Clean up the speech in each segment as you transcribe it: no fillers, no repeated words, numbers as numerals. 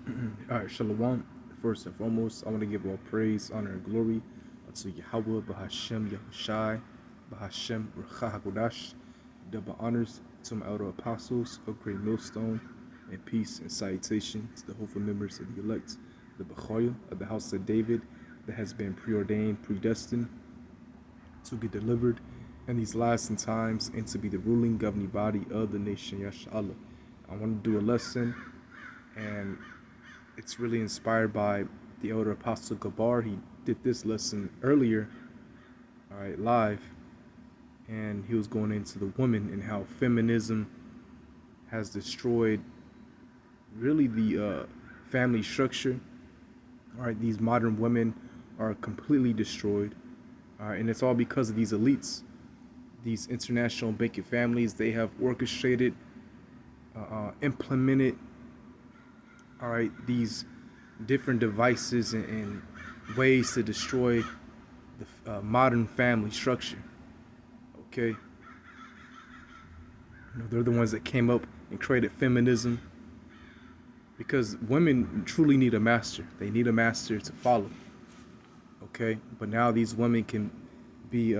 All right, Shalom. First and foremost, I want to give all praise, honor, and glory unto Yahweh, Bahashem, Yahushai, Bahashem, Ruach HaKodash. Double honors to my elder apostles of Great Millstone, and peace and salutation to the hopeful members of the elect, the Bechoil of the house of David, that has been preordained, predestined to get delivered in these last times and to be the ruling governing body of the nation, Yashallah. I want to do a lesson, and it's really inspired by the elder apostle Gabar. He did this lesson earlier, all right, live, and he was going into the woman and how feminism has destroyed really the family structure. All right, these modern women are completely destroyed, all right, and it's all because of these elites, these international banking families. They have orchestrated, implemented, all right, these different devices and ways to destroy the modern family structure. Okay, they're the ones that came up and created feminism because women truly need a master. They need a master to follow. Okay, but now these women can be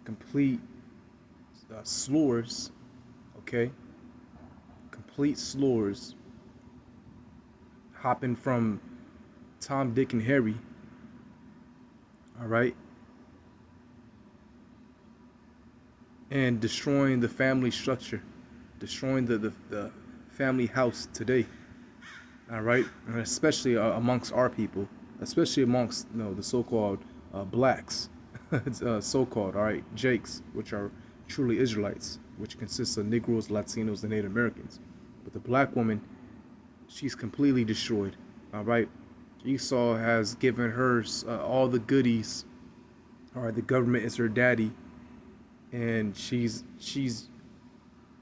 complete slurs. Okay, complete slurs, hopping from Tom, Dick, and Harry. All right, and destroying the family structure, destroying the family house today. All right, and especially amongst our people, especially amongst the so-called blacks, so-called all right Jakes, which are truly Israelites, which consists of Negroes, Latinos, and Native Americans. But the black woman, she's completely destroyed. All right, Esau has given her all the goodies. All right, the government is her daddy, and she's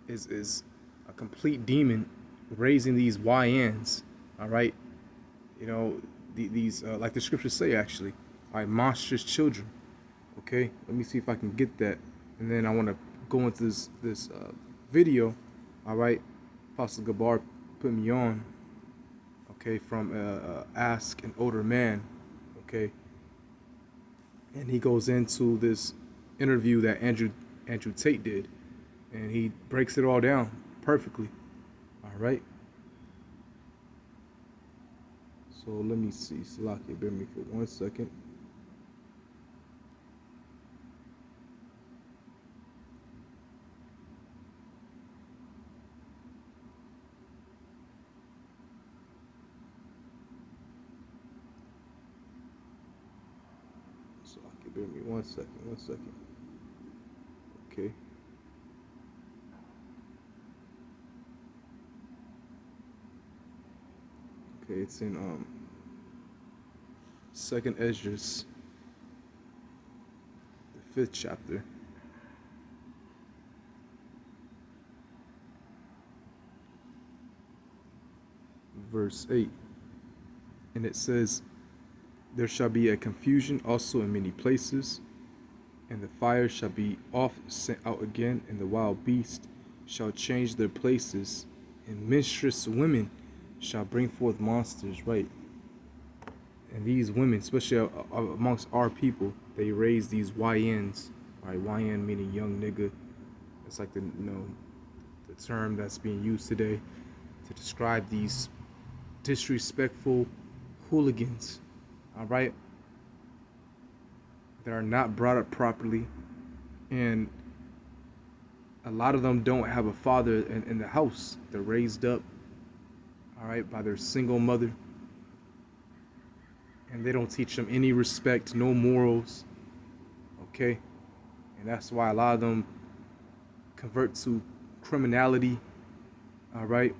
a complete demon, raising these YNs. All right, these like the scriptures say actually, all right, monstrous children. Okay, let me see if I can get that, and then I want to go into this video. All right, Apostle Gabar put me on. Okay, from Ask an Older Man. Okay, and he goes into this interview that Andrew Tate did, and he breaks it all down perfectly. All right. So let me see. Salaki, bear me for 1 second. Salaki, bear me 1 second. 1 second. Okay. Okay, it's in Second Esdras, the 5th chapter, verse 8, and it says, "There shall be a confusion also in many places, and the fire shall be oft sent out again, and the wild beasts shall change their places, and minstrous women shall bring forth monsters." Right. And these women, especially amongst our people, they raise these YNs. Right, YN meaning young nigga. It's like the term that's being used today to describe these disrespectful hooligans. All right, that are not brought up properly, and a lot of them don't have a father in the house. They're raised up, all right, by their single mother, and they don't teach them any respect, no morals. Okay, and that's why a lot of them convert to criminality. All right,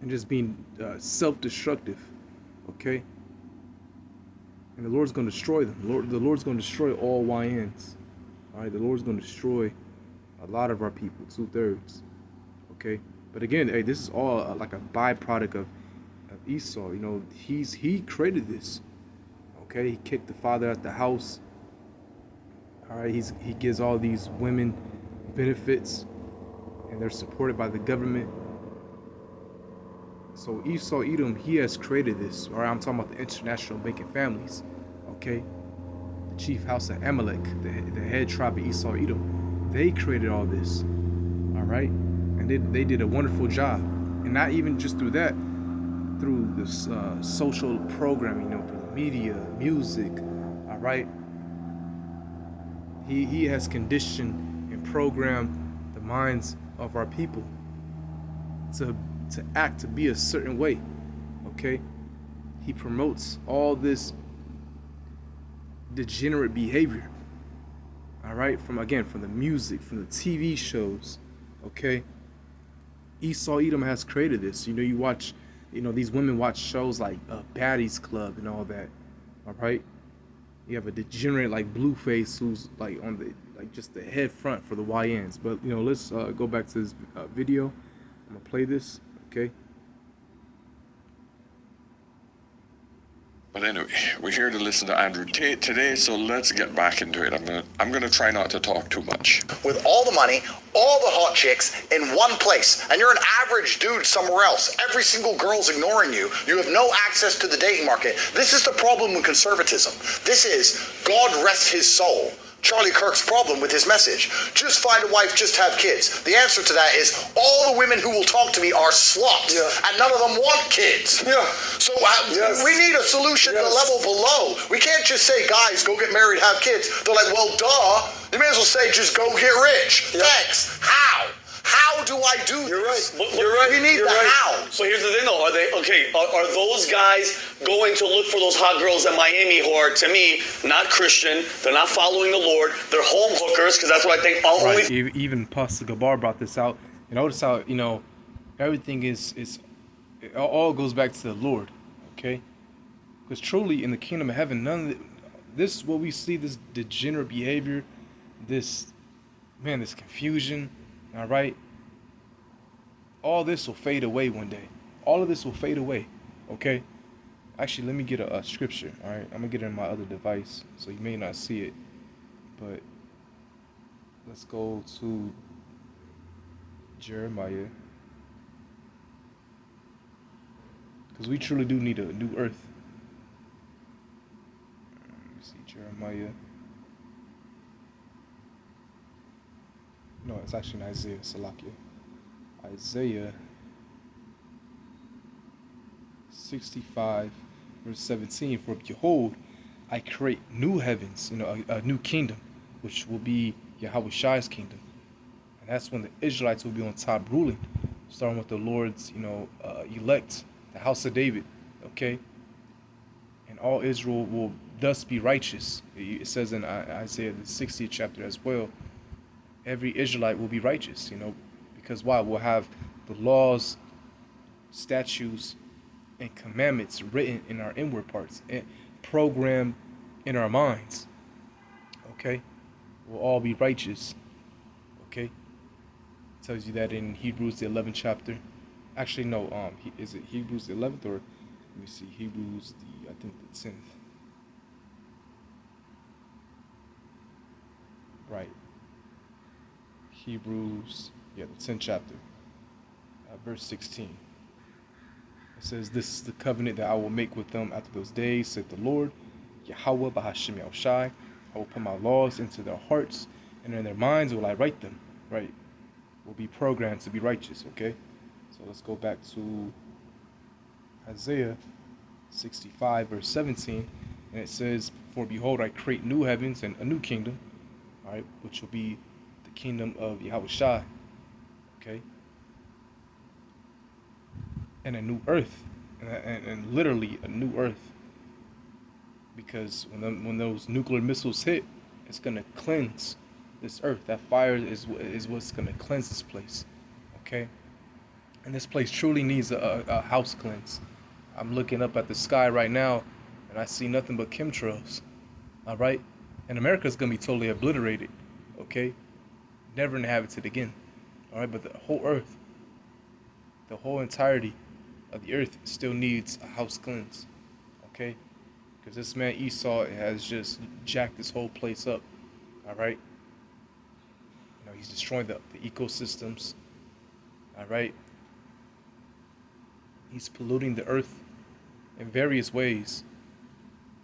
and just being self-destructive. Okay, and the Lord's going to destroy them. The Lord's going to destroy all YNs. All right, the Lord's going to destroy a lot of our people, 2/3. Okay, but again, hey, this is all like a byproduct of Esau. He created this. Okay, he kicked the father out the house. All right, he gives all these women benefits, and they're supported by the government. So Esau Edom, he has created this. All right, I'm talking about the international banking families. Okay, the chief house of Amalek, the head tribe of Esau Edom, they created all this. All right, and they did a wonderful job, and not even just through that, through this social programming, through the media, music. All right, he has conditioned and programmed the minds of our people to act, to be a certain way. Okay, he promotes all this degenerate behavior. All right, from the music, from the TV shows. Okay, Esau Edom has created this. You watch, these women watch shows like Baddies Club and all that. All right, you have a degenerate like Blueface who's like on the just the head front for the YNs. But let's go back to this video. I'm gonna play this. Okay. But anyway, we're here to listen to Andrew Tate today, so let's get back into it. I'm gonna try not to talk too much. With all the money, all the hot chicks in one place, and you're an average dude somewhere else. Every single girl's ignoring you. You have no access to the dating market. This is the problem with conservatism. This is, God rest his soul, Charlie Kirk's problem with his message. Just find a wife, just have kids. The answer to that is all the women who will talk to me are sluts, and none of them want kids. So we need a solution to the level below. We can't just say, guys, go get married, have kids. They're like, well, duh. You may as well say, just go get rich. Thanks. How? How do I do this? You're right. You're right. We need the how. So here's the thing, though. Are those guys going to look for those hot girls in Miami who are, to me, not Christian? They're not following the Lord. They're home hookers, because that's what I think. Right. Even Pastor Gabar brought this out. You notice how everything is it all goes back to the Lord. Okay, because truly in the kingdom of heaven, none of this what we see, this degenerate behavior, this confusion. All right. All this will fade away one day. All of this will fade away. Okay. Actually, let me get a scripture. All right. I'm gonna get it on my other device, so you may not see it, but let's go to Jeremiah, because we truly do need a new earth. Let me see, Jeremiah. No, it's actually in Isaiah, Salakia. Isaiah 65, verse 17. For behold, I create new heavens, a new kingdom, which will be Yahweh kingdom. And that's when the Israelites will be on top ruling, starting with the Lord's, elect, the house of David, okay? And all Israel will thus be righteous. It says in Isaiah the 60th chapter as well, every Israelite will be righteous, because why? We'll have the laws, statutes, and commandments written in our inward parts and programmed in our minds. Okay? We'll all be righteous. Okay? It tells you that in Hebrews the 11th chapter. Actually, no, is it Hebrews the 11th, or let me see, Hebrews I think the 10th. Right. Hebrews, the 10th chapter, verse 16. It says, this is the covenant that I will make with them after those days, said the Lord, Yahweh Bahashim Yahushai. I will put my laws into their hearts, and in their minds will I write them, right? Will be programmed to be righteous, okay? So let's go back to Isaiah 65, verse 17, and it says, for behold, I create new heavens and a new kingdom, all right, which will be kingdom of Yahweh, okay, and a new earth, and literally a new earth, because when those nuclear missiles hit, it's gonna cleanse this earth. That fire is what's gonna cleanse this place, okay, and this place truly needs a house cleanse. I'm looking up at the sky right now, and I see nothing but chemtrails, all right, and America's gonna be totally obliterated, okay. Never inhabited again. All right, but the whole earth, the whole entirety of the earth still needs a house cleanse. Okay? Because this man Esau has just jacked this whole place up. All right? He's destroying the ecosystems. All right? He's polluting the earth in various ways.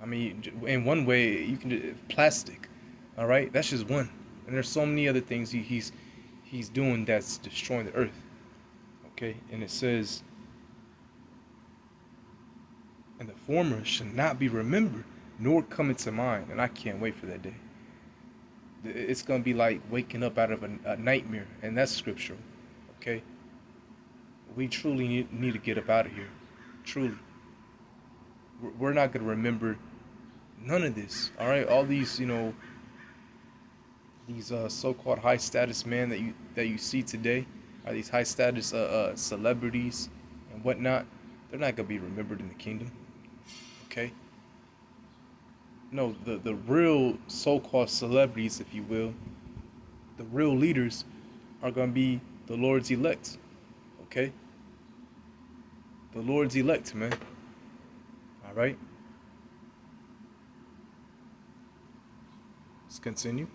I mean, in one way, you can do plastic. All right, that's just one. And there's so many other things he's doing that's destroying the earth. Okay, and it says, and the former should not be remembered, nor come into mind. And I can't wait for that day. It's gonna be like waking up out of a nightmare, and that's scriptural. Okay, we truly need to get up out of here. Truly, we're not gonna remember none of this. All right, all these, these so-called high status men that you see today, are these high status celebrities and whatnot. They're not gonna be remembered in the kingdom. Okay. No, the real so-called celebrities, if you will, the real leaders are gonna be the Lord's elect. Okay. The Lord's elect, man. All right. Let's continue.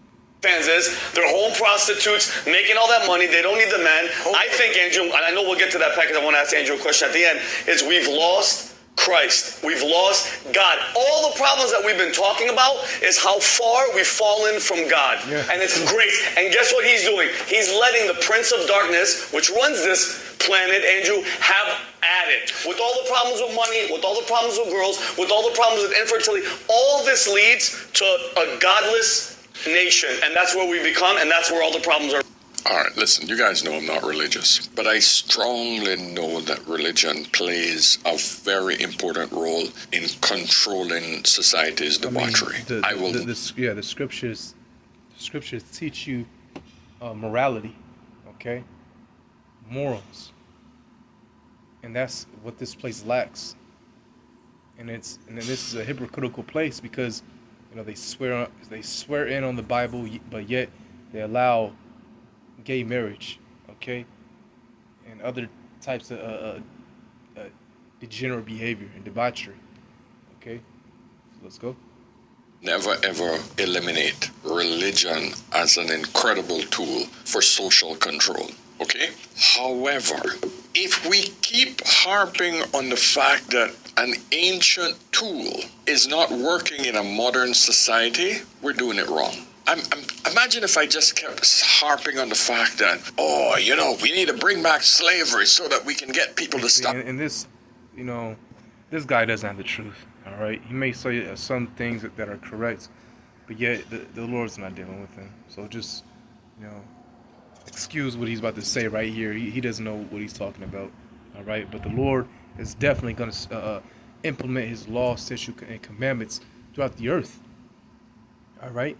Fans is they're home prostitutes making all that money. They don't need the men. I think, Andrew, and I know we'll get to that package. I want to ask Andrew a question at the end. Is we've lost Christ. We've lost God. All the problems that we've been talking about is how far we've fallen from God. Yeah. And it's great. And guess what he's doing? He's letting the Prince of Darkness, which runs this planet, Andrew, have at it. With all the problems with money, with all the problems with girls, with all the problems with infertility, all this leads to a godless nation, and that's where we become, and that's where all the problems are. All right, listen, you guys know I'm not religious, but I strongly know that religion plays a very important role in controlling society's debauchery. The scriptures teach you morality, okay, morals, and that's what this place lacks. And this is a hypocritical place because they swear in on the Bible, but yet they allow gay marriage, okay, and other types of degenerate behavior and debauchery. Okay, so let's go. Never ever eliminate religion as an incredible tool for social control. Okay? However, if we keep harping on the fact that an ancient tool is not working in a modern society, we're doing it wrong. Imagine if I just kept harping on the fact that, we need to bring back slavery so that we can get people to stop. And this, this guy doesn't have the truth, all right? He may say some things that are correct, but yet the Lord's not dealing with him. So just, excuse what he's about to say right here. He doesn't know what he's talking about, all right? But the Lord is definitely going to implement his law, statutes, and commandments throughout the earth, all right?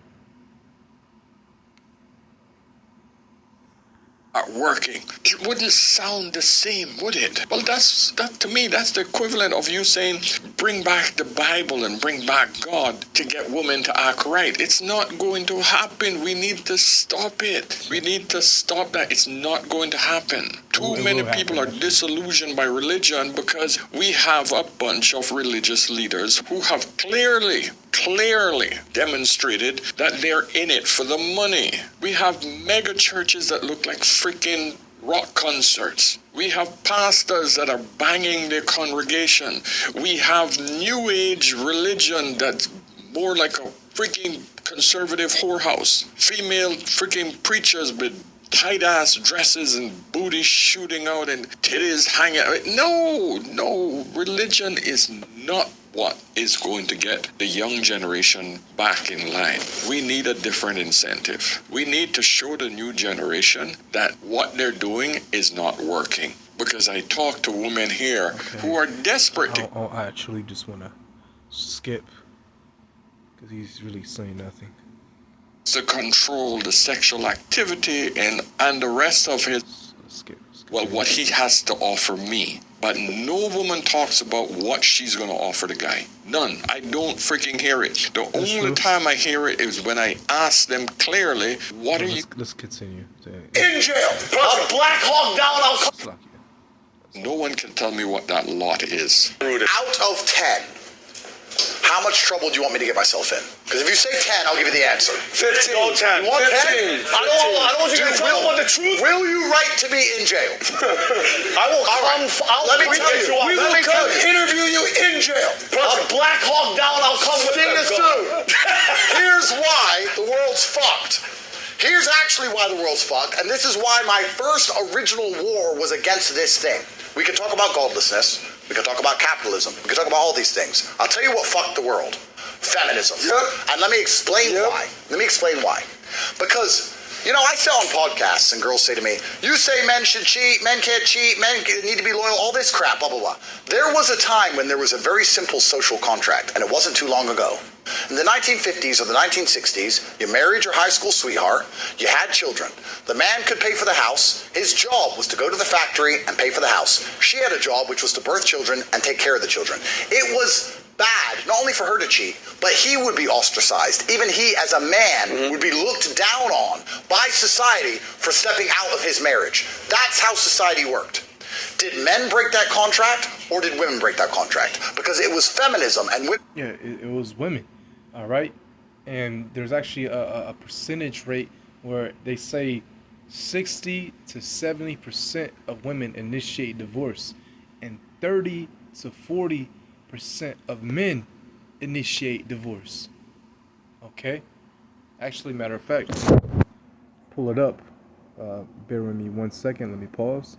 Are working, it wouldn't sound the same, would it? Well, to me, that's the equivalent of you saying, bring back the Bible and bring back God to get women to act right. It's not going to happen. We need to stop it. We need to stop that. It's not going to happen. Too many people are disillusioned by religion because we have a bunch of religious leaders who have clearly demonstrated that they're in it for the money. We have mega churches that look like freaking rock concerts. We have pastors that are banging their congregation. We have new age religion that's more like a freaking conservative whorehouse. Female freaking preachers with tight-ass dresses and booty shooting out and titties hanging out. No, religion is not what is going to get the young generation back in line. We need a different incentive. We need to show the new generation that what they're doing is not working. Because I talk to women here who are desperate to... I actually just want to skip because he's really saying nothing. To control the sexual activity and the rest of his... Well, what he has to offer me. But no woman talks about what she's going to offer the guy. None. I don't freaking hear it. The only time I hear it is when I ask them clearly, what are you... Let's continue. In jail. I'll Black Hawk down. No one can tell me what that lot is. Out of 10, How much trouble do you want me to get myself in? Because if you say 10, I'll give you the answer. 15. Go 10. You want 10? 15. I don't want you to get in trouble. I want the truth. Will you write to me in jail? I will come. Let me tell you. We will come interview you in jail. I'll Black Hawk down. I'll come with Thing that is gun. true. Here's why the world's fucked. Here's actually why the world's fucked, and this is why my first original war was against this thing. We can talk about godlessness. We can talk about capitalism. We can talk about all these things. I'll tell you what fucked the world. Feminism. Yep. And let me explain why. Let me explain why. Because, I sit on podcasts and girls say to me, you say men should cheat, men can't cheat, men need to be loyal, all this crap, blah, blah, blah. There was a time when there was a very simple social contract, and it wasn't too long ago. In the 1950s or the 1960s, you married your high school sweetheart, you had children. The man could pay for the house. His job was to go to the factory and pay for the house. She had a job which was to birth children and take care of the children. It was bad, not only for her to cheat, but he would be ostracized. Even he, as a man, would be looked down on by society for stepping out of his marriage. That's how society worked. Did men break that contract, or did women break that contract? Because it was feminism and women. Yeah, it was women, all right? And there's actually a percentage rate where they say 60 to 70% of women initiate divorce, and 30 to 40% of men initiate divorce. Okay? Actually, matter of fact, pull it up. Bear with me 1 second. Let me pause.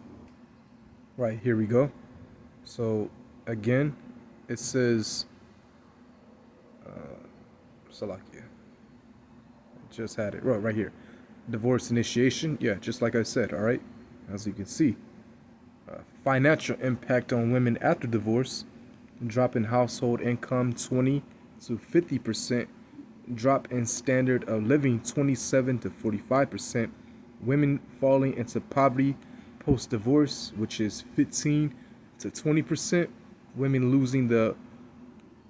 Right, here we go. So, again, it says, Salakia. Just had it. Right here. Divorce initiation. Yeah, just like I said, all right? As you can see. Financial impact on women after divorce. Drop in household income 20 to 50%. Drop in standard of living 27 to 45%. Women falling into poverty post-divorce, which is 15 to 20%. Women losing the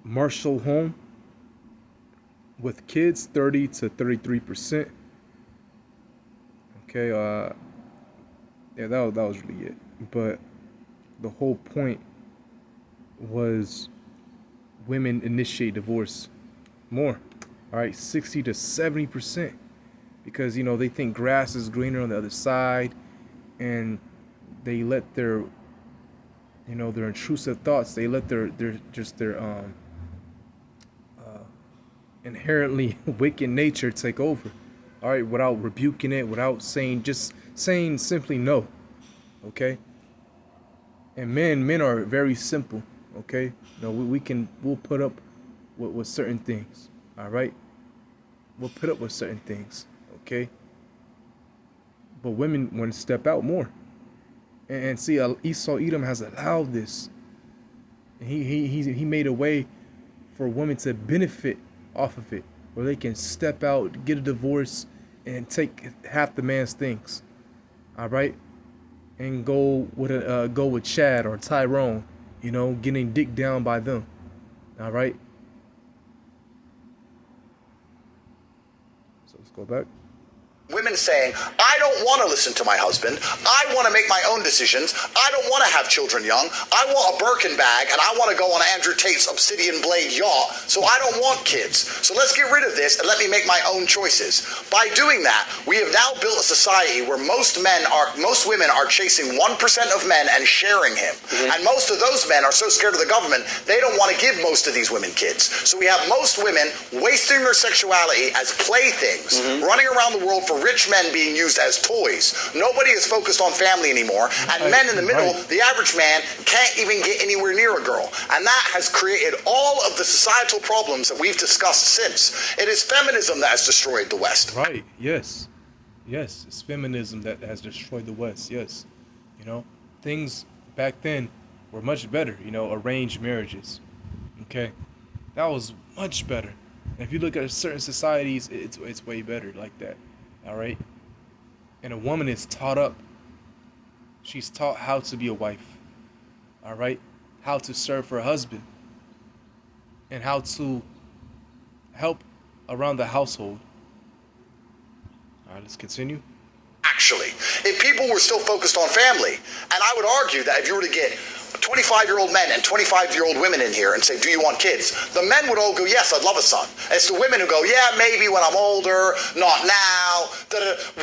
Marshall home with kids 30 to 33%. Okay, yeah, that was really it. But the whole point was women initiate divorce more. All right, 60 to 70%, because they think grass is greener on the other side, and they let their their intrusive thoughts, they let their inherently wicked nature take over. All right, without rebuking it, without just saying simply no. Okay. And men are very simple. Okay, we'll put up with certain things. All right, we'll put up with certain things. Okay, but women want to step out more. And see, Esau Edom has allowed this. He made a way for women to benefit off of it, where they can step out, get a divorce, and take half the man's things. All right, and go with Chad or Tyrone, getting dicked down by them. All right. So let's go back. Women saying, I don't want to listen to my husband. I want to make my own decisions. I don't want to have children young. I want a Birkin bag, and I want to go on Andrew Tate's Obsidian Blade yacht, so I don't want kids. So let's get rid of this and let me make my own choices. By doing that, we have now built a society where most women are chasing 1% of men and sharing him. And most of those men are so scared of the government, they don't want to give most of these women kids. So we have most women wasting their sexuality as playthings, running around the world for rich men being used as toys. Nobody is focused on family anymore, and men in the middle, the average man, can't even get anywhere near a girl. And that has created all of the societal problems that we've discussed since. It is feminism that has destroyed the West. Right, yes. Yes, it's feminism that has destroyed the West, yes. Things back then were much better, arranged marriages. Okay? That was much better. And if you look at certain societies, it's way better like that. All right, and a woman is taught up. She's taught how to be a wife. All right, how to serve her husband, and how to help around the household. All right, let's continue. Actually, if people were still focused on family, and I would argue that if you were to get 25-year-old men and 25-year-old women in here and say, do you want kids? The men would all go, yes, I'd love a son. It's the women who go, yeah, maybe when I'm older, not now.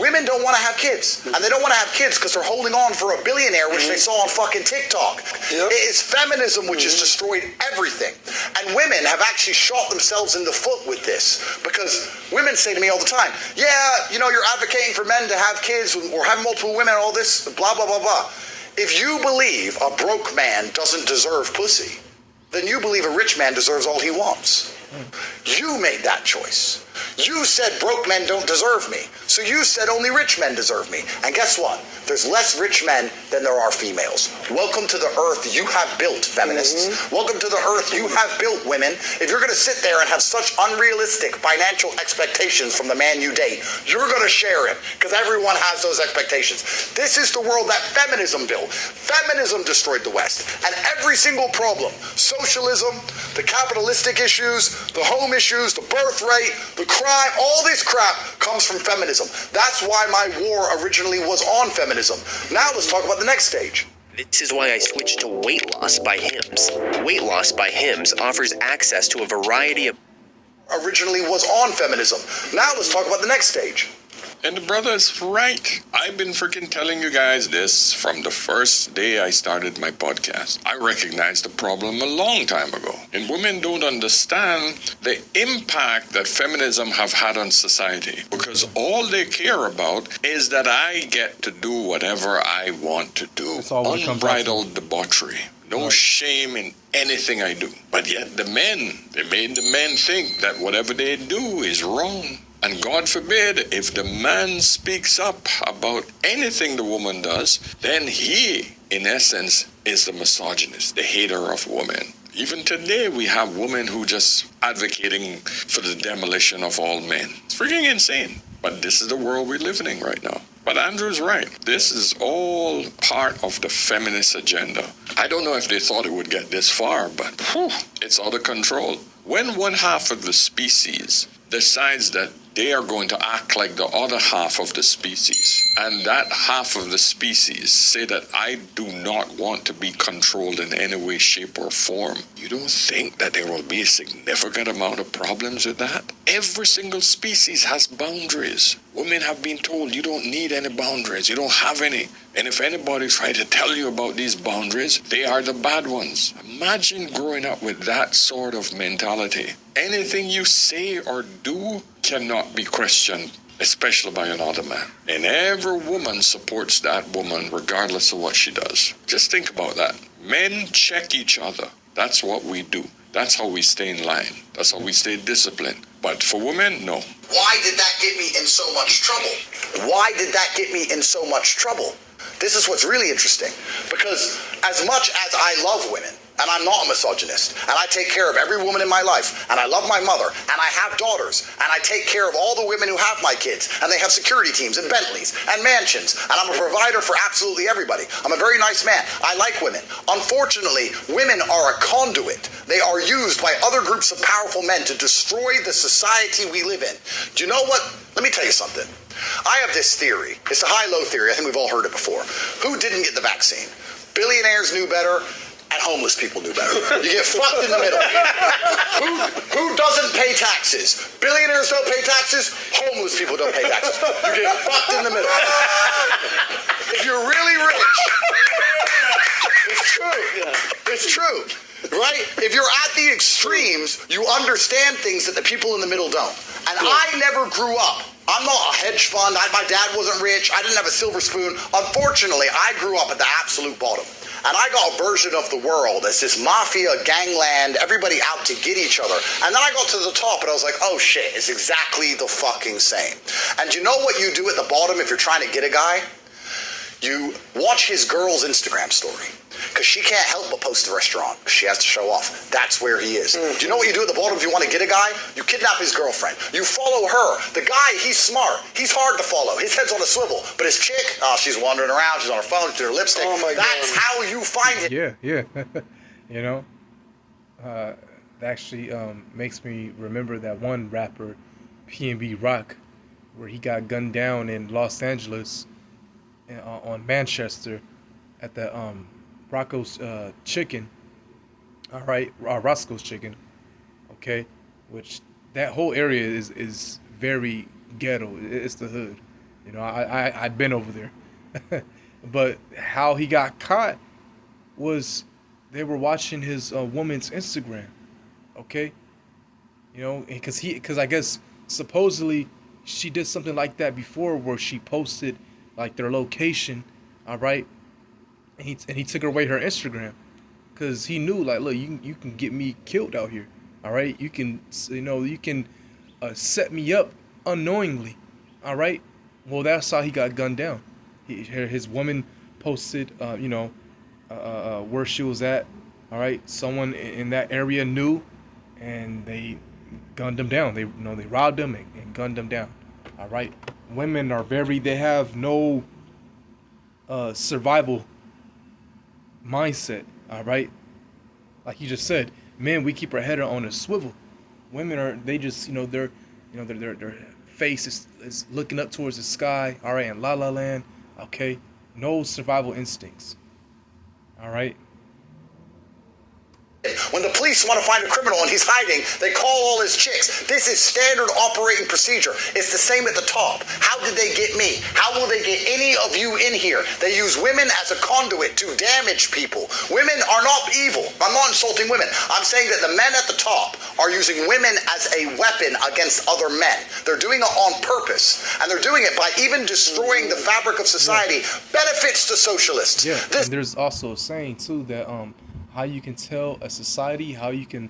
Women don't want to have kids. And they don't want to have kids because they're holding on for a billionaire, which they saw on fucking TikTok. Yep. It is feminism which has destroyed everything. And women have actually shot themselves in the foot with this, because women say to me all the time, yeah, you know, you're advocating for men to have kids or have multiple women and all this, blah, blah, blah, blah. If you believe a broke man doesn't deserve pussy, then you believe a rich man deserves all he wants. You made that choice. You said broke men don't deserve me. So you said only rich men deserve me. And guess what? There's less rich men than there are females. Welcome to the earth you have built, feminists. Welcome to the earth you have built, women. If you're going to sit there and have such unrealistic financial expectations from the man you date, you're going to share it, because everyone has those expectations. This is the world that feminism built. Feminism destroyed the West. And every single problem, socialism, the capitalistic issues, the home issues, the birth rate, the crime, all this crap comes from feminism. That's why my war originally was on feminism. Now let's talk about the next stage. This is why I switched to weight loss by Hims. Weight loss by Hims offers access to a variety of... Originally was on feminism. Now let's talk about the next stage. And the brother's right. I've been freaking telling you guys this from the first day I started my podcast. I recognized the problem a long time ago. And women don't understand the impact that feminism have had on society, because all they care about is that I get to do whatever I want to do. Unbridled debauchery. No shame in anything I do. But yet they made the men think that whatever they do is wrong. And God forbid, if the man speaks up about anything the woman does, then he, in essence, is the misogynist, the hater of women. Even today, we have women who just advocating for the demolition of all men. It's freaking insane. But this is the world we're living in right now. But Andrew's right. This is all part of the feminist agenda. I don't know if they thought it would get this far, but it's out of control. When one half of the species decides that they are going to act like the other half of the species, and that half of the species say that I do not want to be controlled in any way, shape, or form, you don't think that there will be a significant amount of problems with that? Every single species has boundaries. Women have been told you don't need any boundaries, you don't have any. And if anybody tries to tell you about these boundaries, they are the bad ones. Imagine growing up with that sort of mentality. Anything you say or do cannot be questioned, especially by another man. And every woman supports that woman regardless of what she does. Just think about that. Men check each other. That's what we do. That's how we stay in line. That's how we stay disciplined. But for women, no. Why did that get me in so much trouble? Why did that get me in so much trouble? This is what's really interesting. Because as much as I love women, and I'm not a misogynist, and I take care of every woman in my life, and I love my mother, and I have daughters, and I take care of all the women who have my kids, and they have security teams and Bentleys and mansions, and I'm a provider for absolutely everybody. I'm a very nice man. I like women. Unfortunately, women are a conduit. They are used by other groups of powerful men to destroy the society we live in. Do you know what? Let me tell you something. I have this theory. It's a high-low theory. I think we've all heard it before. Who didn't get the vaccine? Billionaires knew better, and homeless people knew better. You get fucked in the middle. Who doesn't pay taxes? Billionaires don't pay taxes. Homeless people don't pay taxes. You get fucked in the middle. If you're really rich, it's true. It's true. Right? If you're at the extremes, you understand things that the people in the middle don't. And I never grew up. I'm not a hedge fund. My dad wasn't rich. I didn't have a silver spoon. Unfortunately, I grew up at the absolute bottom. And I got a version of the world as this mafia, gangland, everybody out to get each other. And then I got to the top and I was like, oh shit, it's exactly the fucking same. And you know what you do at the bottom if you're trying to get a guy? You watch his girl's Instagram story. Because she can't help but post the restaurant. She has to show off. That's where he is. Do you know what you do at the bottom if you want to get a guy? You kidnap his girlfriend. You follow her. The guy, he's smart. He's hard to follow. His head's on a swivel. But his chick, she's wandering around. She's on her phone. She's doing her lipstick. Oh my That's God. How you find it. Yeah. You know, that actually makes me remember that one rapper, P&B Rock, where he got gunned down in Los Angeles on Manchester at the Rocco's chicken. All right, Roscoe's chicken. Okay, which that whole area is very ghetto. It's the hood. You know, I've been over there. But how he got caught was they were watching his woman's Instagram. Okay, you know, because I guess supposedly she did something like that before where she posted like their location. All right, and he took away her Instagram because he knew like, look, you can get me killed out here. All right, you can set me up unknowingly. All right, well that's how he got gunned down. His woman posted where she was at. All right, someone in that area knew, and they gunned him down. They robbed him and gunned him down. All right, women are they have no survival mindset. All right, like you just said, men, we keep our head on a swivel. Women are they just their face is looking up towards the sky. All right, and la la land. Okay, no survival instincts. All right. When the police want to find a criminal and he's hiding, they call all his chicks. This is standard operating procedure. It's the same at the top. How did they get me? How will they get any of you in here? They use women as a conduit to damage people. Women are not evil. I'm not insulting women. I'm saying that the men at the top are using women as a weapon against other men. They're doing it on purpose. And they're doing it by even destroying the fabric of society. Benefits to socialists. Yeah, and there's also a saying too that how you can tell a society, how you can,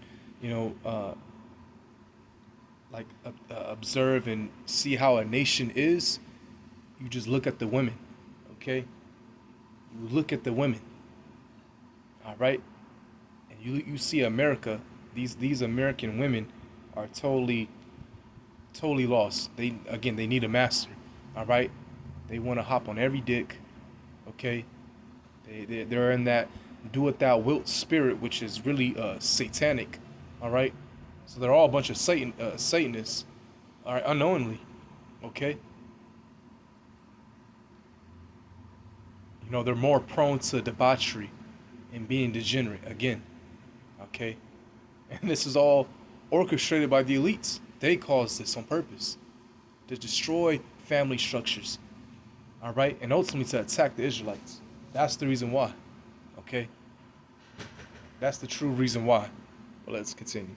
observe and see how a nation is, you just look at the women, okay? You look at the women, all right? And you see America, these American women are totally lost. They need a master, all right? They want to hop on every dick, okay? They're in that do it thou wilt spirit, which is really satanic, all right? So they're all a bunch of Satanists, all right, unknowingly, okay? You know, they're more prone to debauchery and being degenerate, again, okay? And this is all orchestrated by the elites. They caused this on purpose to destroy family structures, all right? And ultimately to attack the Israelites. That's the reason why. Okay? That's the true reason why. But let's continue.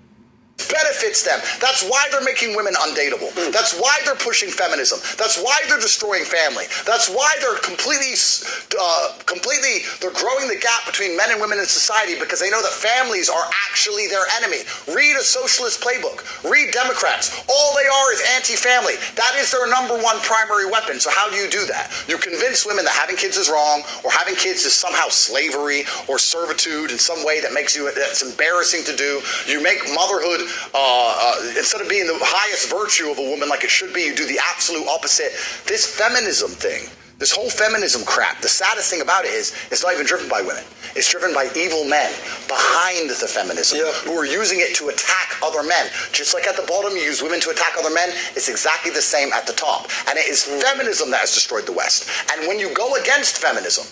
Benefits them. That's why they're making women undateable. That's why they're pushing feminism. That's why they're destroying family. That's why they're completely they're growing the gap between men and women in society, because they know that families are actually their enemy. Read a socialist playbook. Read Democrats. All they are is anti-family. That is their number one primary weapon. So how do you do that? You convince women that having kids is wrong, or having kids is somehow slavery or servitude in some way that's embarrassing to do. You make motherhood instead of being the highest virtue of a woman like it should be, you do the absolute opposite. This feminism thing, this whole feminism crap, the saddest thing about it is it's not even driven by women. It's driven by evil men behind the feminism who are using it to attack other men. Just like at the bottom you use women to attack other men, it's exactly the same at the top. And it is feminism that has destroyed the West. And when you go against feminism,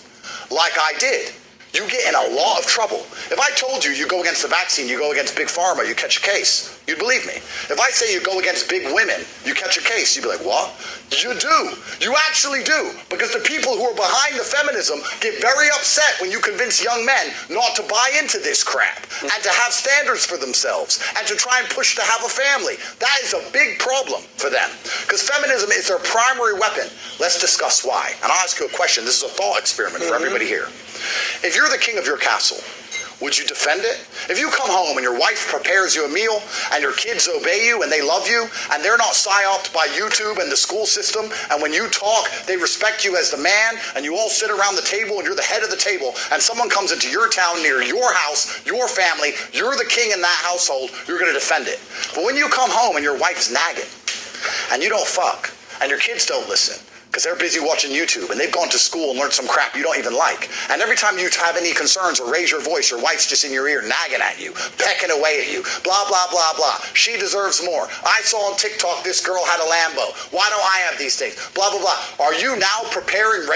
like I did, you get in a lot of trouble. If I told you you go against the vaccine, you go against Big Pharma, you catch a case, you'd believe me. If I say you go against big women, you catch a case, you'd be like, what? You do. You actually do. Because the people who are behind the feminism get very upset when you convince young men not to buy into this crap and to have standards for themselves and to try and push to have a family. That is a big problem for them. Because feminism is their primary weapon. Let's discuss why. And I'll ask you a question. This is a thought experiment for everybody here. If you're the king of your castle, would you defend it? If you come home and your wife prepares you a meal and your kids obey you and they love you and they're not psyoped by YouTube and the school system, and when you talk, they respect you as the man, and you all sit around the table and you're the head of the table, and someone comes into your town near your house, your family, you're the king in that household, you're going to defend it. But when you come home and your wife's nagging and you don't fuck and your kids don't listen, because they're busy watching YouTube and they've gone to school and learned some crap you don't even like. And every time you have any concerns or raise your voice, your wife's just in your ear nagging at you, pecking away at you, blah, blah, blah, blah. She deserves more. I saw on TikTok this girl had a Lambo. Why don't I have these things? Blah, blah, blah. Are you now preparing,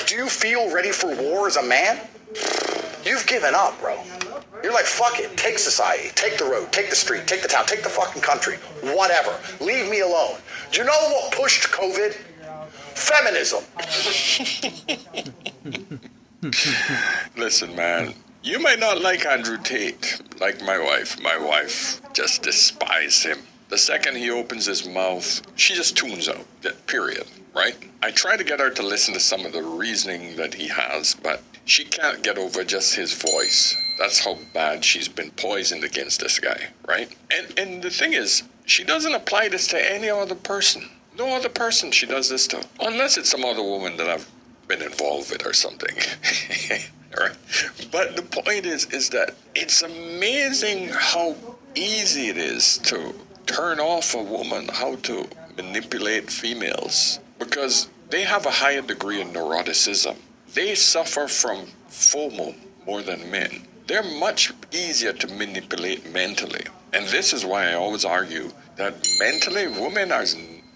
do you feel ready for war as a man? You've given up, bro. You're like, fuck it. Take society. Take the road. Take the street. Take the town. Take the fucking country. Whatever. Leave me alone. Do you know what pushed COVID? Feminism. Listen, man, you might not like Andrew Tate, like my wife. My wife just despises him. The second he opens his mouth, she just tunes out, period, right? I try to get her to listen to some of the reasoning that he has, but she can't get over just his voice. That's how bad she's been poisoned against this guy, right? And the thing is, she doesn't apply this to any other person. No other person she does this to. Unless it's some other woman that I've been involved with or something. Right? But the point is that it's amazing how easy it is to turn off a woman, how to manipulate females, because they have a higher degree of neuroticism. They suffer from FOMO more than men. They're much easier to manipulate mentally. And this is why I always argue that mentally women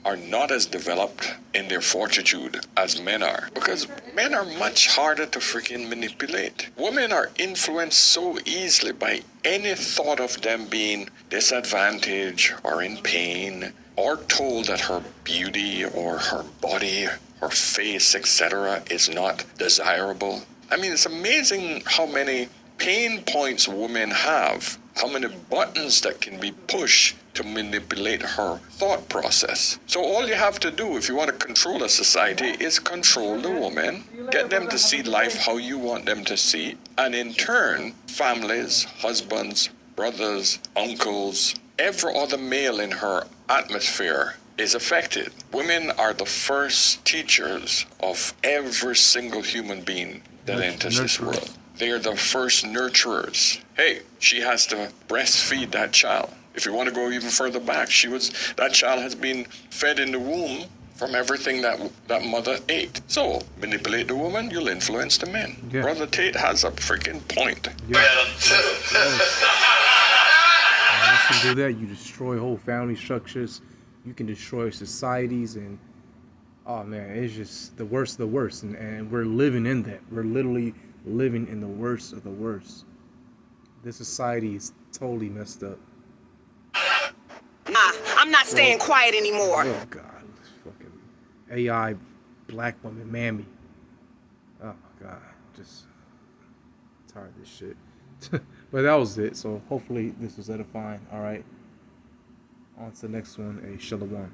are not as developed in their fortitude as men are. Because men are much harder to freaking manipulate. Women are influenced so easily by any thought of them being disadvantaged or in pain, or told that her beauty or her body, her face, etc. is not desirable. I mean, it's amazing how many pain points women have, how many buttons that can be pushed to manipulate her thought process. So all you have to do if you want to control a society is control the woman, get them to see life how you want them to see, and in turn, families, husbands, brothers, uncles, every other male in her atmosphere is affected. Women are the first teachers of every single human being that enters this world. They are the first nurturers. Hey, she has to breastfeed that child. If you want to go even further back, that child has been fed in the womb from everything that mother ate. So, manipulate the woman, you'll influence the men. Yeah. Brother Tate has a freaking point. Yeah. Once you do that, you destroy whole family structures. You can destroy societies, and oh man, it's just the worst of the worst. And we're living in that. We're literally living in the worst of the worst. This society is totally messed up. I'm not staying quiet anymore. Oh God, this fucking AI black woman mammy. Oh my God, just tired of this shit. But that was it. So hopefully this was edifying. All right, on to the next one. A shalom.